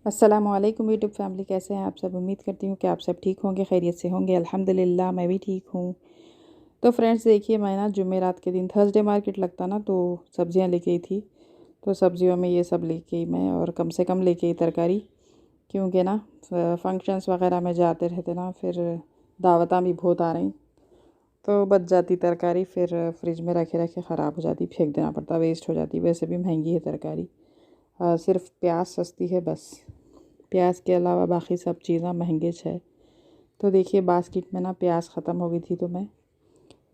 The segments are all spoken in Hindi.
अस्सलामुअलैकुम यूट्यूब फैमिली, कैसे हैं आप सब। उम्मीद करती हूँ कि आप सब ठीक होंगे, खैरियत से होंगे। अल्हम्दुलिल्लाह मैं भी ठीक हूँ। तो फ्रेंड्स देखिए, मैं ना जुमेरात के दिन थर्सडे मार्केट लगता ना, तो सब्ज़ियाँ लेके आई थी। तो सब्ज़ियों में ये सब लेके आई मैं, और कम से कम लेके आई तरकारी, क्योंकि ना फंक्शंस वगैरह में जाते रहते ना, फिर दावतां भी बहुत आ रही, तो बच जाती तरकारी, फिर फ्रिज में रखे रखे ख़राब हो जाती, फेंक देना पड़ता, वेस्ट हो जाती। वैसे भी महंगी है तरकारी, सिर्फ प्याज सस्ती है बस। प्याज के अलावा बाकी सब चीज़ें महंगे है। तो देखिए बास्केट में ना प्याज ख़त्म हो गई थी, तो मैं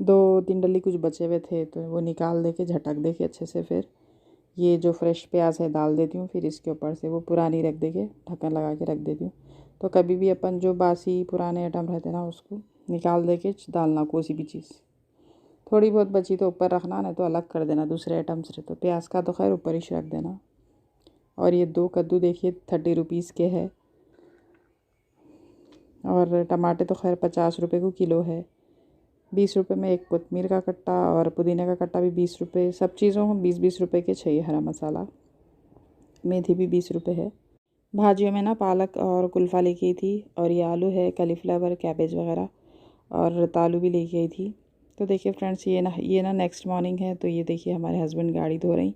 2-3 डली कुछ बचे हुए थे, तो वो निकाल दे के झटक दे के अच्छे से, फिर ये जो फ्रेश प्याज है डाल देती हूँ। फिर इसके ऊपर से वो पुरानी रख दे के ढक्कन लगा के रख देती हूँ। तो कभी भी अपन जो बासी पुराने आइटम रहते ना, उसको निकाल दे के डालना कोई भी चीज़। थोड़ी बहुत बची तो ऊपर रखना, नहीं तो अलग कर देना दूसरे आइटम से। तो प्याज का तो खैर ऊपर ही रख देना। और ये 2 कद्दू देखिए 30 रुपीज़ के है, और टमाटर तो खैर 50 रुपये को किलो है। 20 रुपये में एक कोतमीर का कट्टा, और पुदीने का कट्टा भी 20 रुपये। सब चीज़ों में 20-20 रुपये के चाहिए। हरा मसाला, मेथी भी 20 रुपये है। भाजियों में ना पालक और कुल्फ़ा लेके आई थी, और ये आलू है, कलीफ्लावर, कैबेज वगैरह, और तालू भी लेके आई थी। तो देखिए फ्रेंड्स, ये ना नेक्स्ट मॉर्निंग है। तो ये देखिए हमारे हस्बैंड गाड़ी धो रही,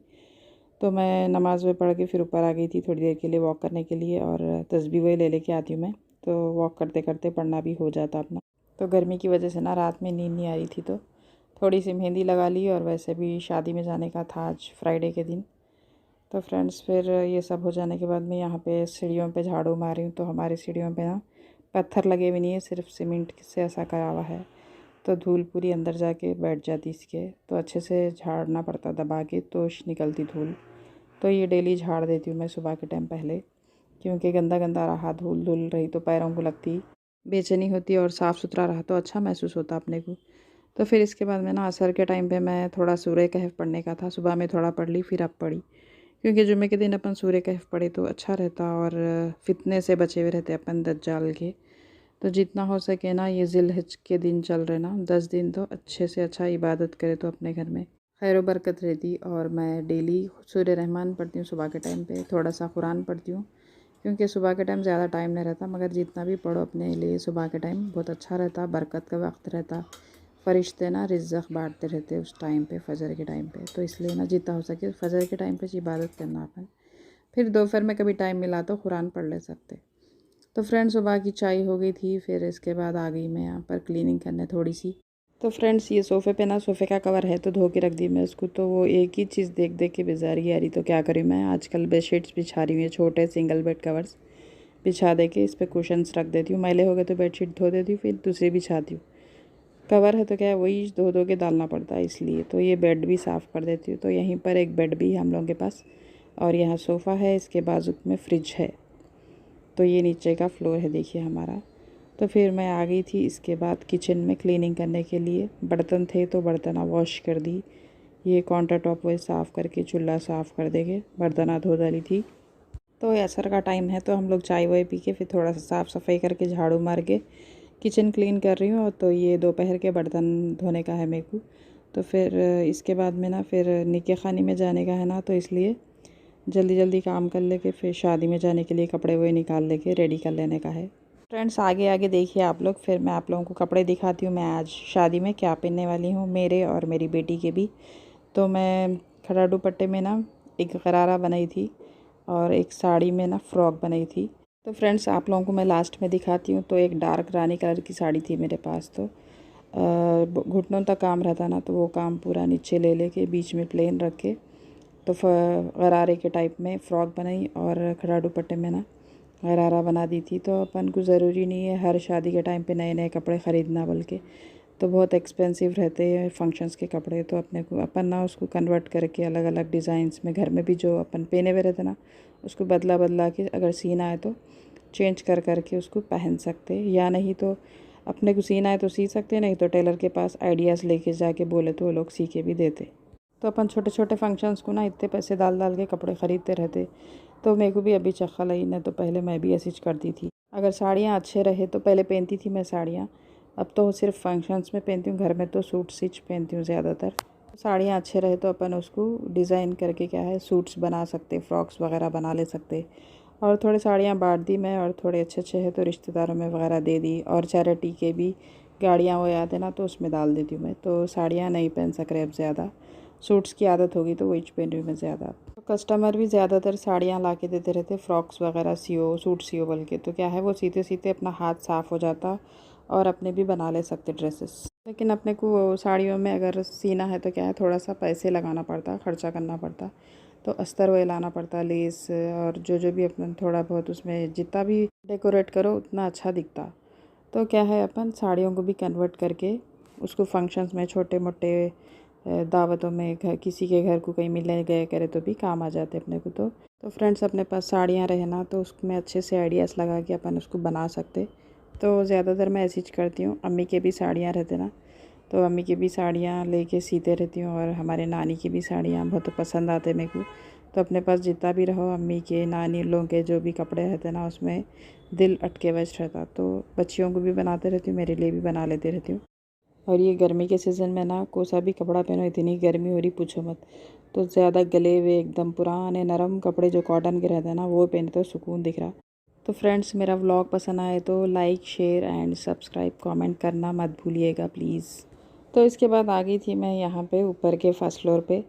तो मैं नमाज़ में पढ़ के फिर ऊपर आ गई थी थोड़ी देर के लिए वॉक करने के लिए, और तस्बीह वही ले लेके आती हूँ मैं। तो वॉक करते करते पढ़ना भी हो जाता अपना। तो गर्मी की वजह से ना रात में नींद नहीं आ रही थी, तो थोड़ी सी मेहंदी लगा ली। और वैसे भी शादी में जाने का था आज फ्राइडे के दिन। तो फ्रेंड्स फिर ये सब हो जाने के बाद मैं यहाँ पे सीढ़ियों पे झाड़ू मार रही हूँ। तो हमारी सीढ़ियों पे ना पत्थर लगे हुए नहीं है, सिर्फ सीमेंट से ऐसा करा हुआ है। तो धूल पूरी अंदर जाके बैठ जाती इसके, तो अच्छे से झाड़ना पड़ता दबा के, तो निकलती धूल। तो ये डेली झाड़ देती हूँ मैं सुबह के टाइम पहले, क्योंकि गंदा गंदा रहा, धूल धूल रही तो पैरों को लगती, बेचैनी होती, और साफ़ सुथरा रहा तो अच्छा महसूस होता अपने को। तो फिर इसके बाद में ना असर के टाइम पे मैं थोड़ा सूर्य कहफ पढ़ने का था, सुबह में थोड़ा पढ़ ली, फिर अब पढ़ी, क्योंकि जुम्मे के दिन अपन सूर्य कहफ पढ़े तो अच्छा रहता, और फितने से बचे हुए रहते अपन दज्जाल के। तो जितना हो सके ना, ये ज़िलहिज के दिन चल रहे ना 10 दिन, तो अच्छे से अच्छा इबादत करे तो अपने घर में खैर बरकत रहती। और मैं डेली सूर्य रहमान पढ़ती हूँ सुबह के टाइम पे, थोड़ा सा कुरान पढ़ती हूँ, क्योंकि सुबह के टाइम ज़्यादा टाइम नहीं रहता, मगर जितना भी पढ़ो अपने लिए सुबह के टाइम बहुत अच्छा रहता, बरकत का वक्त रहता। फ़रिश्ते ना रिज़्क़ बाँटते रहते उस टाइम पे, फ़जर के टाइम पे। तो इसलिए ना जितना हो सके फ़जर के टाइम पे इबादत करना अपन। फिर दोपहर में कभी टाइम मिला तो कुरान पढ़ ले सकते। तो फ्रेंड्स सुबह की चाय हो गई थी, फिर इसके बाद आ गई मैं यहाँ पर क्लीनिंग करने थोड़ी सी। तो फ्रेंड्स ये सोफ़े पे ना, सोफ़े का कवर है तो धो के रख दी मैं उसको। तो वो एक ही चीज़ देख देख के बेजारी आ रही, तो क्या करूँ मैं आजकल बेडशीट्स बिछा रही हूँ, ये छोटे सिंगल बेड कवर्स बिछा दे के इस पर कुशन्स रख देती हूँ। मैले हो गए तो बेडशीट धो देती हूँ, फिर दूसरी बिछाती हूँ। कवर है तो क्या है, वही धो धो के डालना पड़ता है, इसलिए। तो ये बेड भी साफ़ कर देती हूँ। तो यहीं पर एक बेड भी है हम लोगों के पास, और यहाँ सोफ़ा है, इसके बाजू में फ्रिज है। तो ये नीचे का फ्लोर है देखिए हमारा। तो फिर मैं आ गई थी इसके बाद किचन में क्लीनिंग करने के लिए। बर्तन थे तो बर्तन वॉश कर दी, ये काउंटर टॉप वही साफ़ करके चूल्हा साफ़ कर देंगे, बर्तन धो डाली थी। तो असर का टाइम है, तो हम लोग चाय वाय पी के फिर थोड़ा सा साफ़ सफाई करके झाड़ू मार के किचन क्लीन कर रही हूँ। तो ये दोपहर के बर्तन धोने का है मेरे को। तो फिर इसके बाद में ना फिर निकाह खानी में जाने का है ना, तो इसलिए जल्दी जल्दी काम कर लेके फिर शादी में जाने के लिए कपड़े वही निकाल लेके रेडी कर लेने का है। फ्रेंड्स आगे आगे देखिए आप लोग, फिर मैं आप लोगों को कपड़े दिखाती हूँ मैं आज शादी में क्या पहनने वाली हूँ, मेरे और मेरी बेटी के भी। तो मैं खड़ा दुपट्टे में ना एक गरारा बनाई थी, और एक साड़ी में ना फ़्रॉक बनाई थी। तो फ्रेंड्स आप लोगों को मैं लास्ट में दिखाती हूँ। तो एक डार्क रानी कलर की साड़ी थी मेरे पास, तो घुटनों तक काम रहता ना, तो वो काम पूरा नीचे ले लेके बीच में प्लेन रख के, तो गरारे के टाइप में फ़्रॉक बनाई, और खड़ा दुपट्टे में ना गरारा बना दी थी। तो अपन को ज़रूरी नहीं है हर शादी के टाइम पे नए नए कपड़े ख़रीदना, बल्कि तो बहुत एक्सपेंसिव रहते हैं फंक्शंस के कपड़े। तो अपने को अपन ना उसको कन्वर्ट करके अलग अलग डिज़ाइंस में घर में भी जो अपन पहने हुए रहते ना, उसको बदला बदला के अगर सीना है तो चेंज कर करके उसको पहन सकते, या नहीं तो अपने को सीना है तो सी सकते, नहीं तो टेलर के पास आइडियाज़ लेके जाके बोले तो वो लोग सी के भी देते। तो अपन छोटे छोटे फंक्शंस को ना इतने पैसे डाल डाल के कपड़े ख़रीदते रहते। तो मेरे को भी अभी चक्कर लगी ना, तो पहले मैं भी ऐसी करती थी। अगर साड़ियाँ अच्छे रहे तो पहले पहनती थी मैं साड़ियाँ, अब तो सिर्फ फंक्शंस में पहनती हूँ, घर में तो सूट स्टिच पहनती हूँ ज़्यादातर। साड़ियाँ अच्छे रहे तो अपन उसको डिज़ाइन करके क्या है सूट्स बना सकते, फ्रॉक्स वगैरह बना ले सकते। और थोड़ी साड़ियाँ बांट दी मैं, और थोड़े अच्छे अच्छे हैं तो रिश्तेदारों में वगैरह दे दी, और चैरिटी के भी गाड़ियाँ वो आते ना तो उसमें डाल देती हूँ मैं। तो साड़ियाँ नहीं पहन सक रहे अब ज़्यादा, सूट्स की आदत होगी तो वही पहन रही हूँ मैं ज़्यादा। तो कस्टमर भी ज़्यादातर साड़ियाँ ला के देते रहते, फ्रॉक्स वगैरह सियो, सूट सियो बोल के। तो क्या है, वो सीते सीते अपना हाथ साफ़ हो जाता और अपने भी बना ले सकते ड्रेसेस। लेकिन अपने को साड़ियों में अगर सीना है तो क्या है, थोड़ा सा पैसे लगाना पड़ता, खर्चा करना पड़ता। तो अस्तर वही लाना पड़ता, लेस, और जो भी अपन थोड़ा बहुत उसमें जितना भी डेकोरेट करो उतना अच्छा दिखता। तो क्या है, अपन साड़ियों को भी कन्वर्ट करके उसको फंक्शंस में, छोटे मोटे दावतों में, घर किसी के घर को कहीं मिलने गए करे तो भी काम आ जाते अपने को। तो फ्रेंड्स, अपने पास साड़ियाँ रहे ना तो उसमें अच्छे से आइडियाज़ लगा के अपन उसको बना सकते। तो ज़्यादातर मैं ऐसी करती हूँ। अम्मी के भी साड़ियाँ रहते ना, तो अम्मी की भी साड़ियाँ लेके सीते रहती हूँ, और हमारे नानी की भी साड़ियाँ बहुत पसंद आते मेरे को। तो अपने पास जितना भी रहो, अम्मी के, नानी लोगों के जो भी कपड़े रहते ना, उसमें दिल अटके वश रहता। तो बच्चियों को भी बनाते रहती हूँ, मेरे लिए भी बना लेती रहती हूँ। और ये गर्मी के सीज़न में ना, कोई सा भी कपड़ा पहनो, इतनी गर्मी हो रही पूछो मत। तो ज़्यादा गले हुए एकदम पुराने नरम कपड़े जो कॉटन के रहते हैं ना, वो पहने तो सुकून दिख रहा। तो फ्रेंड्स, मेरा व्लॉग पसंद आए तो like, share and subscribe, comment करना मत भूलिएगा प्लीज़। तो इसके बाद आ गई थी मैं यहाँ पे ऊपर के फर्स्ट फ्लोर पे।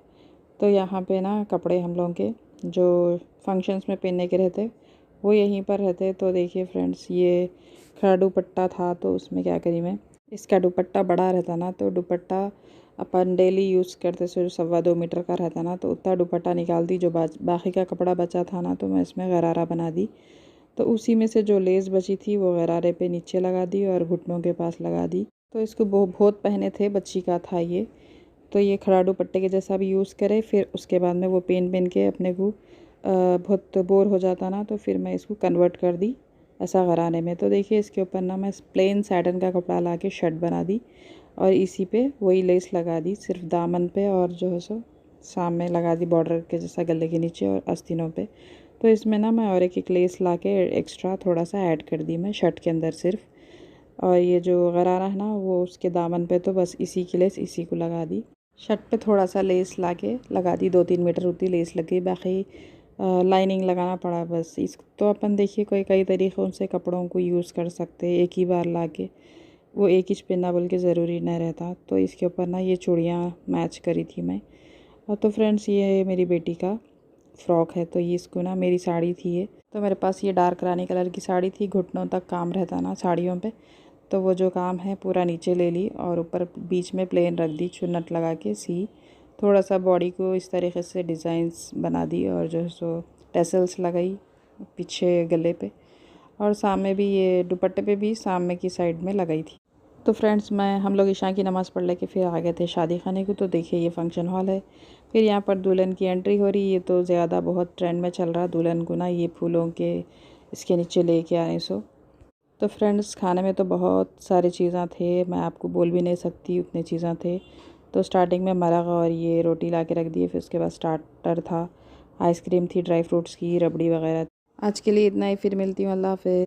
तो यहाँ पे ना कपड़े हम लोगों के जो फंक्शंस में पहनने के रहते वो यहीं पर रहते। तो देखिए फ्रेंड्स, ये खड़ा दुपट्टा था, तो उसमें क्या करी मैं, इसका दुपट्टा बड़ा रहता ना, तो दुपट्टा अपन डेली यूज़ करते, सो 2.25 मीटर का रहता ना, तो उतना दुपट्टा निकाल दी। जो बाकी का कपड़ा बचा था ना, तो मैं इसमें गरारा बना दी। तो उसी में से जो लेस बची थी वो गरारे पे नीचे लगा दी और घुटनों के पास लगा दी। तो इसको बहुत पहने थे, बच्ची का था ये। तो ये खड़ा दुपट्टे के जैसा भी यूज़ करे। फिर उसके बाद में वो पेन के अपने को बहुत बोर हो जाता ना, तो फिर मैं इसको कन्वर्ट कर दी ऐसा घराने में। तो देखिए, इसके ऊपर ना मैं प्लेन सैटन का कपड़ा ला के शर्ट बना दी, और इसी पे वही लेस लगा दी, सिर्फ दामन पे, और जो है सो सामने लगा दी बॉर्डर के जैसा गले के नीचे और आस्तीनों पे। तो इसमें ना मैं और एक लेस ला के एक्स्ट्रा थोड़ा सा ऐड कर दी मैं शर्ट के अंदर सिर्फ। और ये जो गरारा है ना, वो उसके दामन पे, तो बस इसी की लेस इसी को लगा दी। शर्ट पे थोड़ा सा लेस ला के लगा दी, 2-3 मीटर उतनी लेस लग गई, बाकी लाइनिंग लगाना पड़ा बस। इस तो अपन देखिए कई तरीक़ों से कपड़ों को यूज़ कर सकते हैं। एक ही बार ला के वो एक ही पहनना बोल के ज़रूरी नहीं रहता। तो इसके ऊपर ना ये चूड़ियाँ मैच करी थी मैं। और तो फ्रेंड्स, ये मेरी बेटी का फ़्रॉक है। तो ये इसको ना, मेरी साड़ी थी ये, तो मेरे पास ये डार्क रानी कलर की साड़ी थी, घुटनों तक काम रहता ना साड़ियों पे। तो वो जो काम है पूरा नीचे ले ली, और ऊपर बीच में प्लेन रख दी, चुन्नट लगा के सी। थोड़ा सा बॉडी को इस तरीके से डिज़ाइंस बना दी, और जो है सो टेसल्स लगाई पीछे गले पे, और सामने भी ये दुपट्टे पे भी सामने की साइड में लगाई थी। तो फ्रेंड्स, हम लोग ईशा की नमाज़ पढ़ लेके फिर आ गए थे शादी खाने को। तो देखिए, ये फंक्शन हॉल है। फिर यहाँ पर दुल्हन की एंट्री हो रही है। तो ज़्यादा बहुत ट्रेंड में चल रहा दुल्हन को ना ये फूलों के इसके नीचे लेके आने सो। तो फ्रेंड्स, खाने में तो बहुत सारी चीज़ें थे, मैं आपको बोल भी नहीं सकती उतनी चीज़ें थे। तो स्टार्टिंग में मरग और ये रोटी ला के रख दिए। फिर उसके बाद स्टार्टर था, आइसक्रीम थी, ड्राई फ्रूट्स की रबड़ी वगैरह। आज के लिए इतना ही, फिर मिलती हूँ, अल्लाह हाफ़िज़।